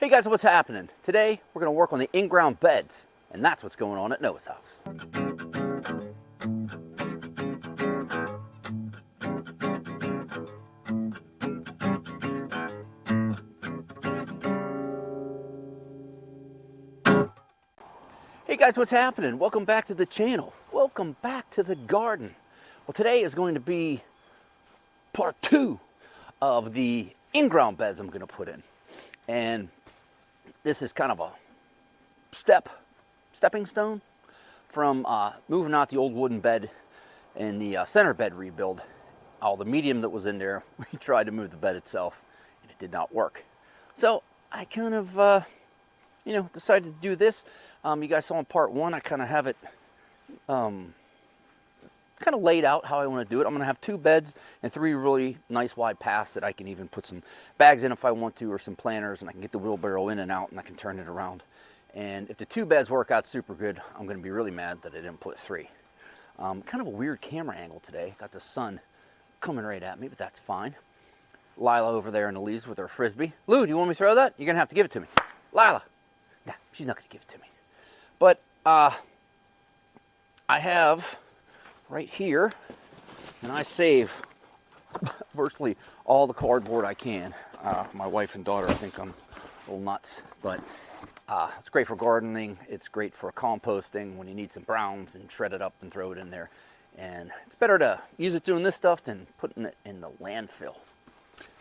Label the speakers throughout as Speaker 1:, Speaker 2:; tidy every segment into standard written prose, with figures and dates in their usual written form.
Speaker 1: Hey guys, what's happening? Today we're going to work on the in-ground beds, and that's what's going on at Noah's house. Hey guys, what's happening? Welcome back to the channel. Welcome back to the garden. Well, today is going to be part 2 of the in-ground beds I'm going to put in. And this is kind of a stepping stone from moving out the old wooden bed and the center bed rebuild. All the medium that was in there, we tried to move the bed itself and it did not work. So I kind of, decided to do this. You guys saw in part 1, I kind of have it kind of laid out how I want to do it. I'm going to have 2 beds and 3 really nice wide paths that I can even put some bags in if I want to, or some planters, and I can get the wheelbarrow in and out and I can turn it around. And if the 2 beds work out super good, I'm going to be really mad that I didn't put 3. Kind of a weird camera angle today. Got the sun coming right at me, but that's fine. Lila over there in the leaves with her frisbee. Lou, do you want me to throw that? You're going to have to give it to me. Lila. Nah, she's not going to give it to me. But I have right here, and I save virtually all the cardboard I can. My wife and daughter think I'm a little nuts, but it's great for gardening. It's great for composting when you need some browns and shred it up and throw it in there. And it's better to use it doing this stuff than putting it in the landfill.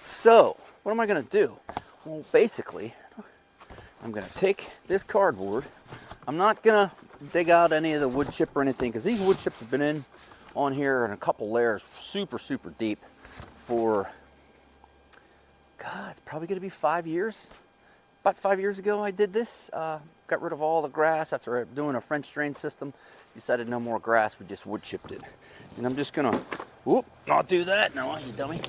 Speaker 1: So what am I going to do? Well, basically, I'm going to take this cardboard. I'm not going to dig out any of the wood chip or anything, because these wood chips have been in on here in a couple layers super deep for, God, it's probably going to be 5 years. About 5 years ago I did this. Got rid of all the grass after doing a French drain system. Decided no more grass, we just wood chipped it. And I'm just going to, whoop, not do that. No, you dummy.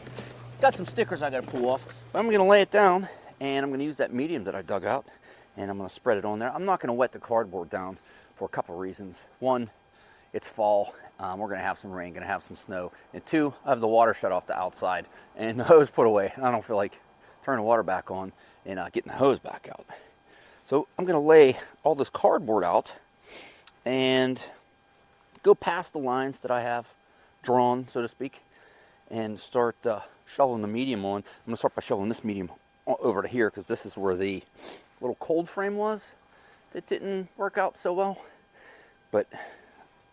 Speaker 1: Got some stickers I got to pull off. But I'm going to lay it down, and I'm going to use that medium that I dug out, and I'm going to spread it on there. I'm not going to wet the cardboard down for a couple reasons. One, it's fall. We're going to have some rain, going to have some snow. And 2, I have the water shut off the outside and the hose put away. I don't feel like turning the water back on and getting the hose back out. So I'm going to lay all this cardboard out and go past the lines that I have drawn, so to speak, and start shoveling the medium on. I'm going to start by shoveling this medium over to here, because this is where the little cold frame was that didn't work out so well. But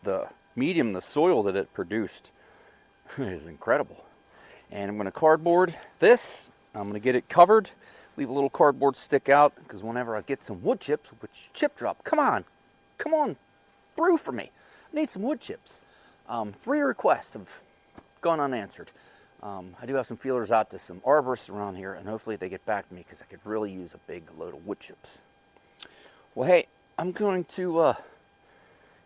Speaker 1: the medium, the soil that it produced is incredible. And I'm going to cardboard this. I'm going to get it covered, leave a little cardboard stick out, because whenever I get some wood chips, which chip drop, come on through for me. I need some wood chips. 3 requests have gone unanswered. I do have some feelers out to some arborists around here, and hopefully they get back to me, because I could really use a big load of wood chips. Well, hey, I'm going to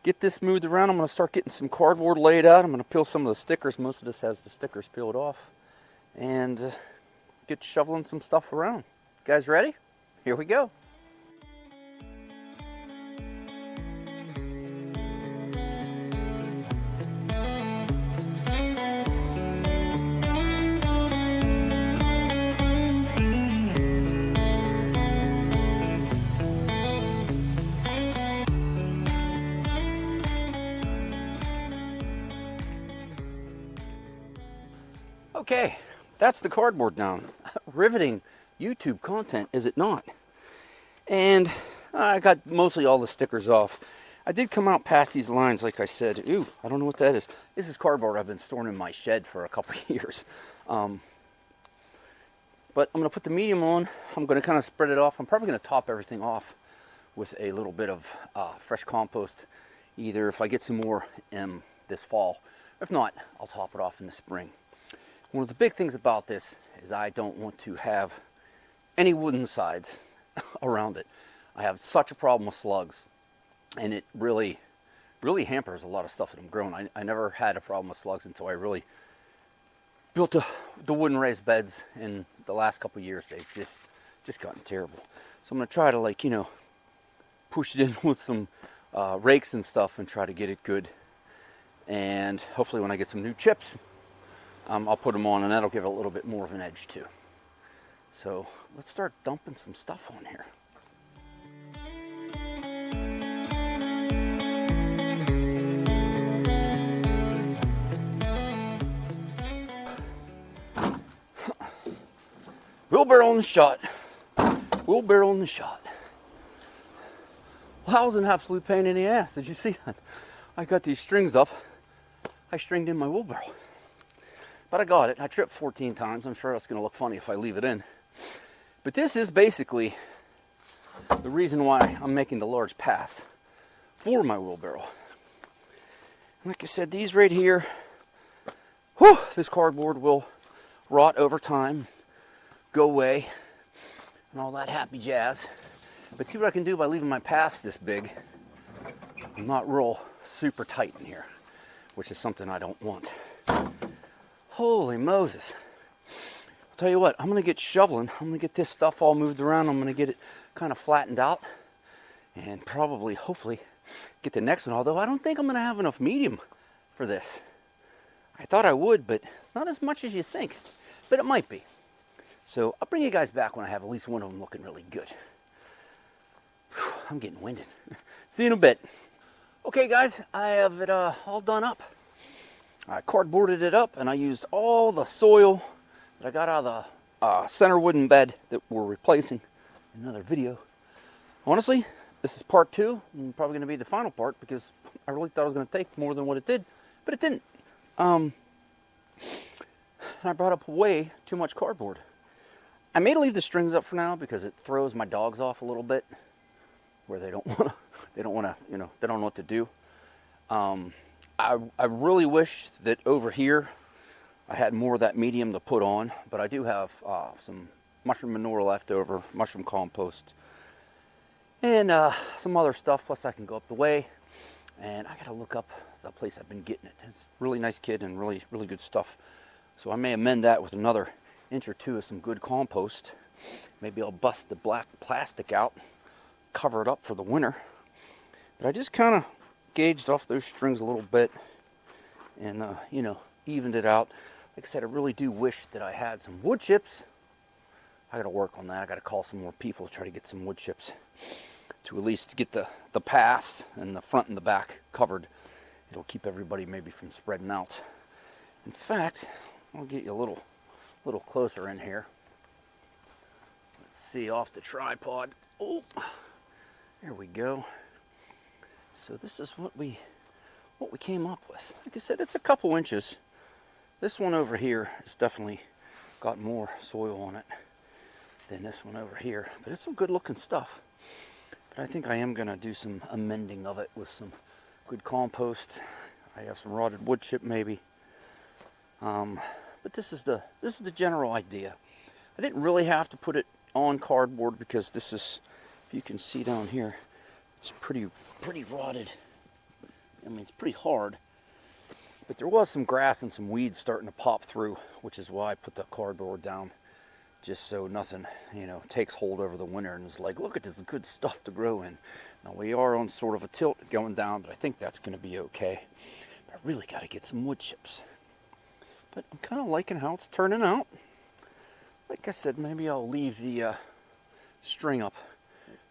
Speaker 1: get this moved around. I'm going to start getting some cardboard laid out. I'm going to peel some of the stickers. Most of this has the stickers peeled off. And get shoveling some stuff around. You guys ready? Here we go. Okay, that's the cardboard down. Riveting YouTube content, is it not? And I got mostly all the stickers off. I did come out past these lines, like I said. Ooh, I don't know what that is. This is cardboard I've been storing in my shed for a couple of years. But I'm going to put the medium on. I'm going to kind of spread it off. I'm probably going to top everything off with a little bit of fresh compost, either if I get some more this fall. If not, I'll top it off in the spring. One of the big things about this is I don't want to have any wooden sides around it. I have such a problem with slugs, and it really hampers a lot of stuff that I'm growing. I never had a problem with slugs until I really built the wooden raised beds. In the last couple of years, they've just gotten terrible. So I'm going to try to, push it in with some rakes and stuff and try to get it good. And hopefully when I get some new chips, I'll put them on, and that'll give it a little bit more of an edge too. So let's start dumping some stuff on here. Wheelbarrow on the shot. Wheelbarrow on the shot. Well, that was an absolute pain in the ass. Did you see that? I got these strings up. I stringed in my wheelbarrow. But I got it. I tripped 14 times. I'm sure that's going to look funny if I leave it in. But this is basically the reason why I'm making the large path for my wheelbarrow. Like I said, these right here, whew, this cardboard will rot over time, go away, and all that happy jazz. But see what I can do by leaving my paths this big. I'm not real super tight in here, which is something I don't want. Holy Moses. I'll tell you what, I'm going to get shoveling. I'm going to get this stuff all moved around. I'm going to get it kind of flattened out and probably, hopefully, get the next one. Although I don't think I'm going to have enough medium for this. I thought I would, but it's not as much as you think. But it might be. So I'll bring you guys back when I have at least one of them looking really good. Whew, I'm getting winded. See you in a bit. Okay guys, I have it all done up. I cardboarded it up and I used all the soil that I got out of the center wooden bed that we're replacing in another video. Honestly, this is part 2 and probably going to be the final part because I really thought it was going to take more than what it did, but it didn't. I brought up way too much cardboard. I may leave the strings up for now because it throws my dogs off a little bit, where they don't want to, you know, they don't know what to do. I really wish that over here I had more of that medium to put on, but I do have some mushroom manure left over, mushroom compost, and some other stuff. Plus I can go up the way, and I gotta look up the place I've been getting it. It's a really nice kid and really good stuff. So I may amend that with another inch or 2 of some good compost. Maybe I'll bust the black plastic out, cover it up for the winter. But I just kind of gauged off those strings a little bit and you know, evened it out. Like I said, I really do wish that I had some wood chips. I gotta work on that. I gotta call some more people to try to get some wood chips to at least get the paths and the front and the back covered. It'll keep everybody maybe from spreading out. In fact, I'll get you a little closer in here. Let's see, off the tripod. Oh, there we go. So this is what we came up with. Like I said, it's a couple inches. This one over here has definitely got more soil on it than this one over here, but it's some good looking stuff. But I think I am going to do some amending of it with some good compost. I have some rotted wood chip maybe. But this is the general idea. I didn't really have to put it on cardboard because this is, if you can see down here, it's pretty rotted. I mean, it's pretty hard. But there was some grass and some weeds starting to pop through, which is why I put the cardboard down, just so nothing, you know, takes hold over the winter and is like, look at this good stuff to grow in. Now we are on sort of a tilt going down, but I think that's going to be okay. But I really got to get some wood chips. But I'm kind of liking how it's turning out. Like I said, maybe I'll leave the string up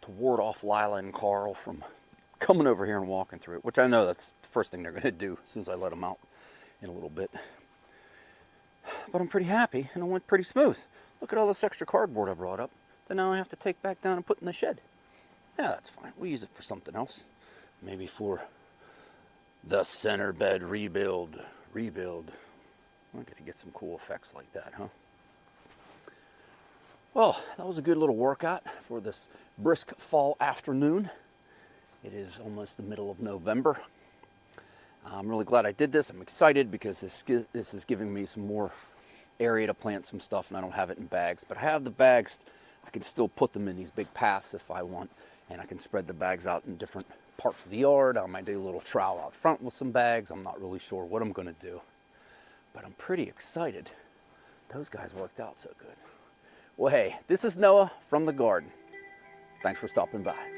Speaker 1: to ward off Lila and Carl from coming over here and walking through it, which I know that's the first thing they're going to do as soon as I let them out in a little bit. But I'm pretty happy, and it went pretty smooth. Look at all this extra cardboard I brought up that now I have to take back down and put in the shed. Yeah, that's fine. We'll use it for something else. Maybe for the center bed rebuild. I'm going to get some cool effects like that, huh? Well, that was a good little workout for this brisk fall afternoon. It is almost the middle of November. I'm really glad I did this. I'm excited because this is giving me some more area to plant some stuff, and I don't have it in bags. But I have the bags. I can still put them in these big paths if I want, and I can spread the bags out in different parts of the yard. I might do a little trowel out front with some bags. I'm not really sure what I'm going to do, but I'm pretty excited. Those guys worked out so good. Well, hey, this is Noah from the garden. Thanks for stopping by.